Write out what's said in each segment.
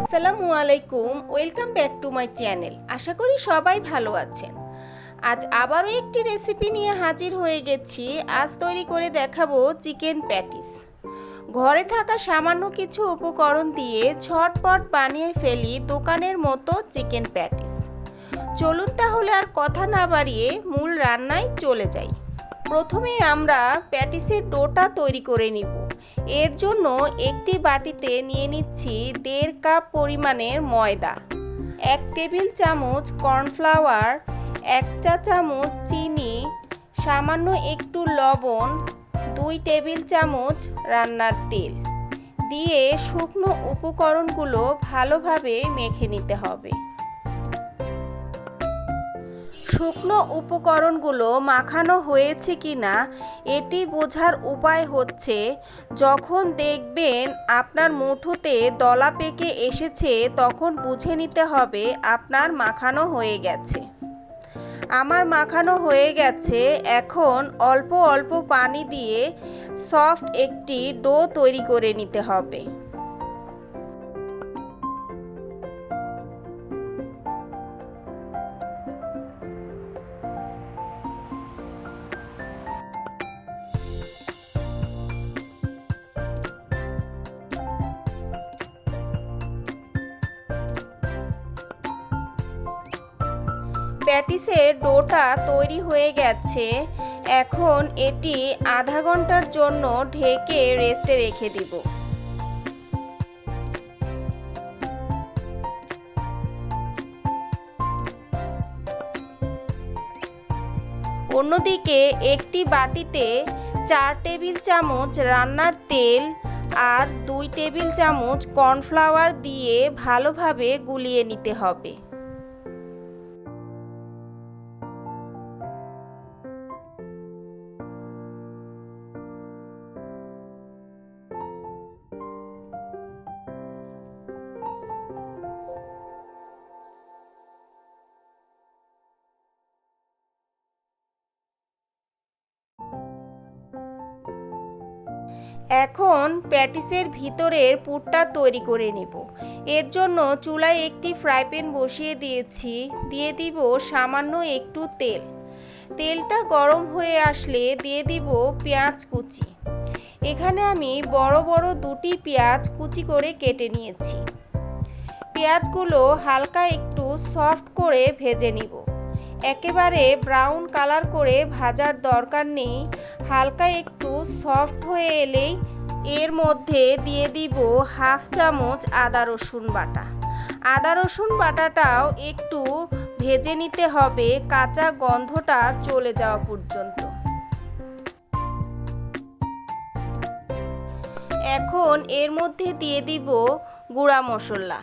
আসসালামু আলাইকুম, welcome back to my channel. আশা করি সবাই ভালো আছেন। আজ আবারও একটি রেসিপি নিয়ে হাজির হয়ে গেছি। আজ তৈরি করে দেখাবো চিকেন প্যাটিস। ঘরে থাকা সামান্য কিছু উপকরণ দিয়ে ঝটপট বানিয়ে ফেলি দোকানের মতো চিকেন প্যাটিস। চলুন তাহলে আর কথা না বাড়িয়ে মূল রান্নায় চলে যাই। প্রথমে আমরা প্যাটিসের ডোটা তৈরি করে নিব। এর জন্য একটি বাটিতে নিয়ে নিচ্ছি 1.5 কাপ পরিমাণের ময়দা, 1 টেবিল চামচ কর্নফ্লাওয়ার, 1 চা চামচ চিনি, সামান্য একটু লবণ, 2 টেবিল চামচ রান্নার তেল দিয়ে শুকনো উপকরণগুলো ভালোভাবে মেখে নিতে হবে। শুকনো উপকরণগুলো মাখানো হয়েছে কিনা এটি বোঝার উপায় হচ্ছে যখন দেখবেন আপনার মুঠোতে দলা পেকে এসেছে তখন বুঝে নিতে হবে আপনার মাখানো হয়ে গেছে। আমার মাখানো হয়ে গেছে। এখন অল্প অল্প পানি দিয়ে সফট একটি ডো তৈরি করে নিতে হবে। প্যাটিসের ডোটা তৈরি হয়ে গেছে। এখন এটি আধা ঘন্টার জন্য ঢেকে রেস্টে রেখে দিব। অন্যদিকে একটি বাটিতে 4 টেবিল চামচ রান্নার তেল আর 2 টেবিল চামচ কর্নফ্লাওয়ার দিয়ে ভালোভাবে গুলিয়ে নিতে হবে। এখন প্যাটিসের ভিতরের পুরটা তৈরি করে নেব। এর জন্য চুলায় একটি ফ্রাই প্যান বসিয়ে দিয়েছি। দিয়ে দিব সামান্য একটু তেল। তেলটা গরম হয়ে আসলে দিয়ে দিব পেঁয়াজ কুচি। এখানে আমি বড় বড় 2টি পেঁয়াজ কুচি করে কেটে নিয়েছি। পেঁয়াজগুলো হালকা একটু সফট করে ভেজে নিব। একেবারে ব্রাউন কালার করে ভাজার দরকার নেই। হালকা একটু সফট হয়ে এলেই এর মধ্যে দিয়ে দিব হাফ চামচ আদা রসুন বাটা। আদা রসুন বাটাটাও একটু ভেজে নিতে হবে কাঁচা গন্ধটা চলে যাওয়া পর্যন্ত। এখন এর মধ্যে দিয়ে দিব গুঁড়া মশলা,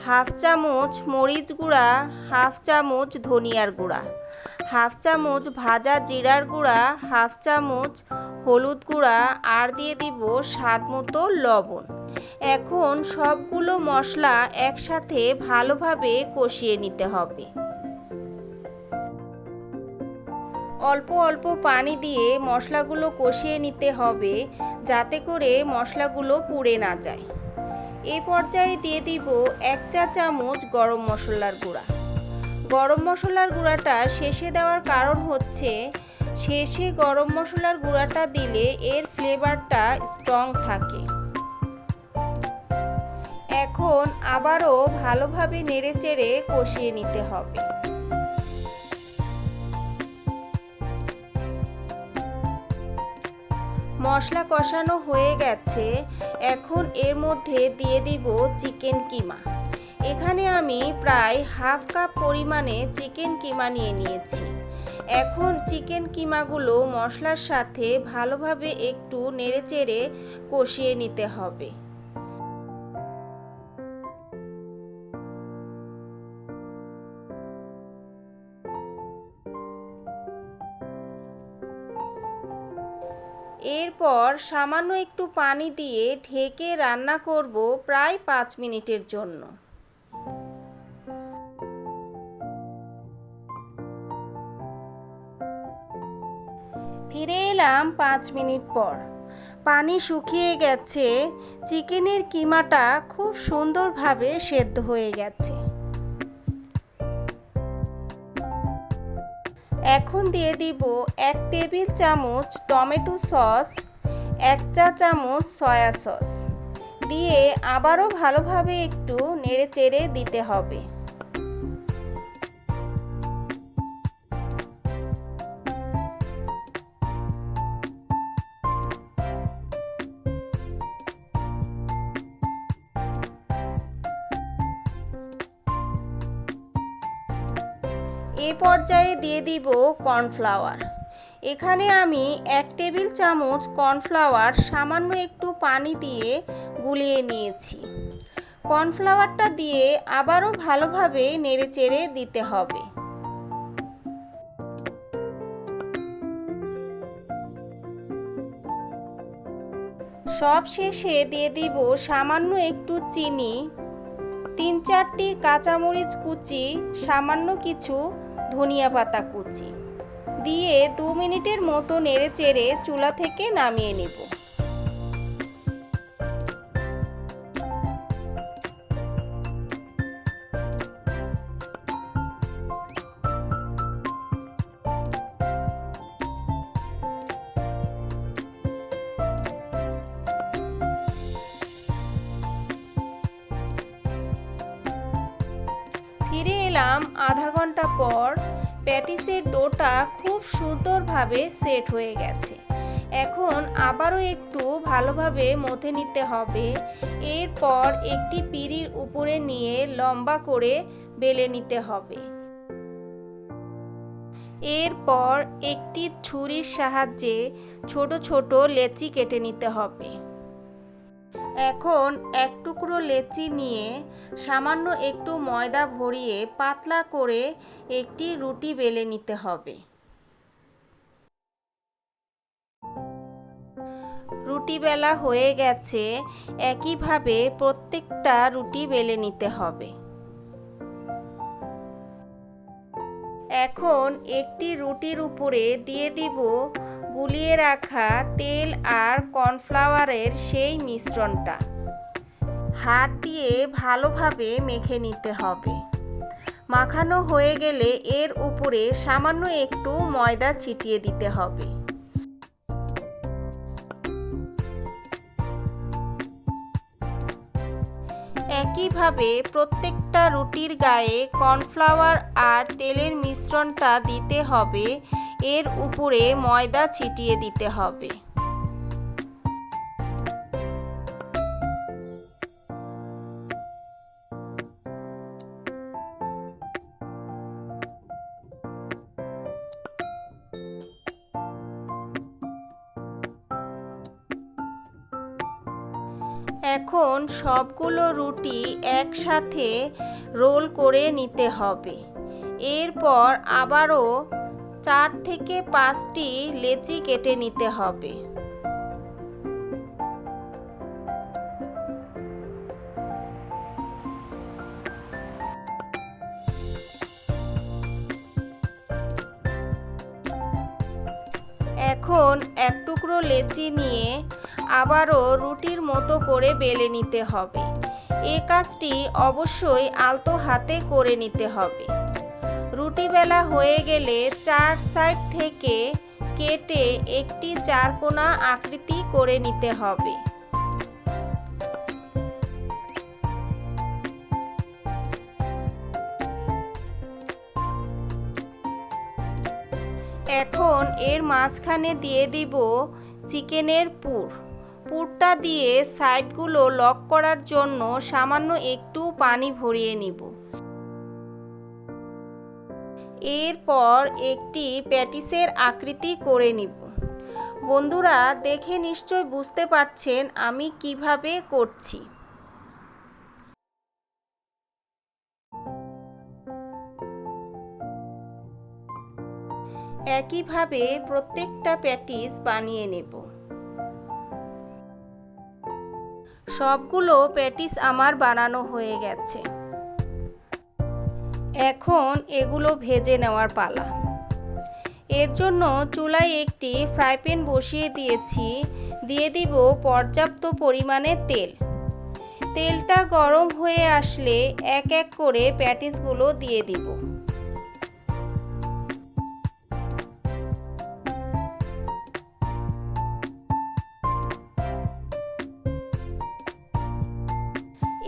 হাফ চামচ মরিচ গুঁড়া, হাফ চামচ ধনিয়ার গুঁড়া, হাফ চামচ ভাজা জিরার গুঁড়া, হাফ চামচ হলুদ গুঁড়া আর দিয়ে দিব স্বাদ মতো লবণ। এখন সবগুলো মশলা একসাথে ভালোভাবে কষিয়ে নিতে হবে। অল্প অল্প পানি দিয়ে মশলাগুলো কষিয়ে নিতে হবে যাতে করে মশলাগুলো পুড়ে না যায়। এই পর্যায়ে দিয়ে দিব 1 চা চামচ গরম মশলার গুঁড়া। গরম মশলার গুঁড়াটা শেষে দেওয়ার কারণ হচ্ছে শেষে গরম মশলার গুঁড়াটা দিলে এর ফ্লেভারটা স্ট্রং থাকে। এখন আবারও ভালোভাবে নেড়েচেড়ে কষিয়ে নিতে হবে। মশলা কষানো হয়ে গেছে। এখন এর মধ্যে দিয়ে দিব চিকেন কিমা। এখানে আমি প্রায় হাফ কাপ পরিমাণে চিকেন কিমা নিয়ে নিয়েছি। এখন চিকেন কিমাগুলো মশলার সাথে ভালোভাবে একটু নেড়েচেড়ে কষিয়ে নিতে হবে। এরপর সামান্য একটু পানি দিয়ে ঢেকে রান্না করব প্রায় 5 মিনিটের জন্য। ফিরে এলাম 5 মিনিট পর। পানি শুকিয়ে গেছে, চিকেনের কিমাটা খুব সুন্দরভাবে সেদ্ধ হয়ে গেছে। এখন দিয়ে দিব 1 টেবিল চামচ টমেটো সস, 1 চা চামচ সয়া সস দিয়ে আবারও ভালোভাবে একটু নেড়েচেড়ে দিতে হবে। এই পর্যায়ে দিয়ে দিব কর্নফ্লাওয়ার। এখানে আমি 1 টেবিল চামচ কর্নফ্লাওয়ার সামান্য একটু পানি দিয়ে গুলিয়ে নিয়েছি। কর্নফ্লাওয়ারটা দিয়ে আবারও ভালোভাবে নেড়েচেড়ে দিতে হবে। সব শেষে দিয়ে দিব সামান্য একটু চিনি, 3-4টি কাঁচামরিচ কুচি, সামান্য কিছু ধনিয়া পাতা কুচি দিয়ে 2 মিনিটের মতো নেড়েচেড়ে চুলা থেকে নামিয়ে নেব। ফিরে এলাম আধা ঘন্টা পর। প্যাটিসের ডোটা খুব সুন্দরভাবে সেট হয়ে গেছে। এখন আবারও একটু ভালোভাবে মথে নিতে হবে। এরপর একটি পিঁড়ির উপরে নিয়ে লম্বা করে বেলে নিতে হবে। এরপর একটি ছুরির সাহায্যে ছোট ছোট লেচি কেটে নিতে হবে। এখন 1 টুকরো লেচি নিয়ে সামান্য একটু ময়দা ভরিয়ে পাতলা করে একটি রুটি বেলে নিতে হবে। রুটি বেলা হয়ে গেছে, একইভাবে প্রত্যেকটা রুটি বেলে নিতে হবে। এখন একটি রুটির উপরে দিয়ে দিব গুলিয়ে রাখা তেল আর কর্নফ্লাওয়ারের সেই মিশ্রণটা। হাত দিয়ে ভালোভাবে মেখে নিতে হবে। মাখানো হয়ে গেলে এর উপরে সামান্য একটু ময়দা ছিটিয়ে দিতে হবে। একইভাবে প্রত্যেকটা রুটির গায়ে কর্নফ্লাওয়ার আর তেলের মিশ্রণটা দিতে হবে। এর উপরে ময়দা ছিটিয়ে দিতে হবে। এখন সবগুলো রুটি একসাথে রোল করে নিতে হবে। এরপর আবারও 4 থেকে 5টি লেচি কেটে নিতে হবে। এখন 1 টুকরো লেচি নিয়ে আবারও রুটির মতো করে বেলে নিতে হবে। এই কাজটি অবশ্যই আলতো হাতে করে নিতে হবে। রুটি বেলা হয়ে গেলে 4 সাইড থেকে কেটে একটি 4 কোণা আকৃতি করে নিতে হবে। এখন এর মাঝখানে দিয়ে দিব চিকেনের পুর। পুরটা দিয়ে সাইডগুলো লক করার জন্য সামান্য একটু পানি ভরিয়ে নিব। এরপর একটি প্যাটিসের আকৃতি করে নিব। বন্ধুরা, দেখে নিশ্চয় বুঝতে পারছেন আমি কিভাবে করছি। একইভাবে প্রত্যেকটা প্যাটিস বানিয়ে নেব। সবগুলো প্যাটিস আমার বানানো হয়ে গেছে। এখন এগুলো ভেজে নেওয়ার পালা। এর জন্য চুলায় একটি ফ্রাই প্যান বসিয়ে দিয়েছি। দিয়ে দিব পর্যাপ্ত পরিমাণে তেল। তেলটা গরম হয়ে আসলে এক এক করে প্যাটিসগুলো দিয়ে দিব।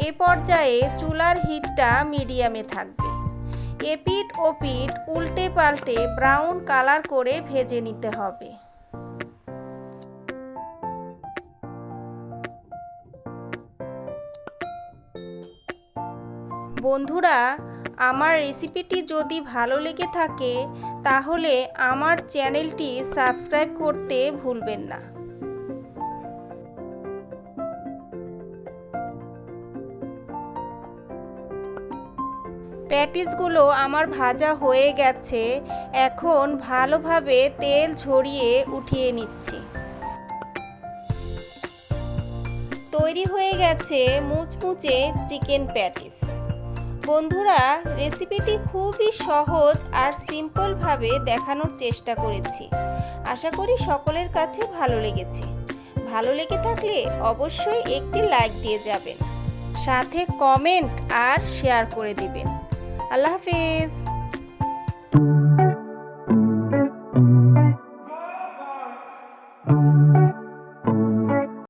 এ পর্যায়ে চুলার হিটটা মিডিয়ামে থাকবে। এপিঠ ওপিঠ উল্টে পাল্টে ব্রাউন কালার করে ভেজে নিতে হবে। বন্ধুরা, আমার রেসিপিটি যদি ভালো লেগে থাকে তাহলে আমার চ্যানেলটি সাবস্ক্রাইব করতে ভুলবেন না। প্যাটিসগুলো আমার ভাজা হয়ে গেছে। এখন ভালোভাবে তেল ঝরিয়ে উঠিয়ে নিচ্ছি। তৈরি হয়ে গেছে মুচমুচে চিকেন প্যাটিস। বন্ধুরা, রেসিপিটি খুবই সহজ আর সিম্পলভাবে দেখানোর চেষ্টা করেছি। আশা করি সকলের কাছে ভালো লেগেছে। ভালো লেগে থাকলে অবশ্যই একটি লাইক দিয়ে যাবেন, সাথে কমেন্ট আর শেয়ার করে দিবেন। আল্লাহ হাফেজ।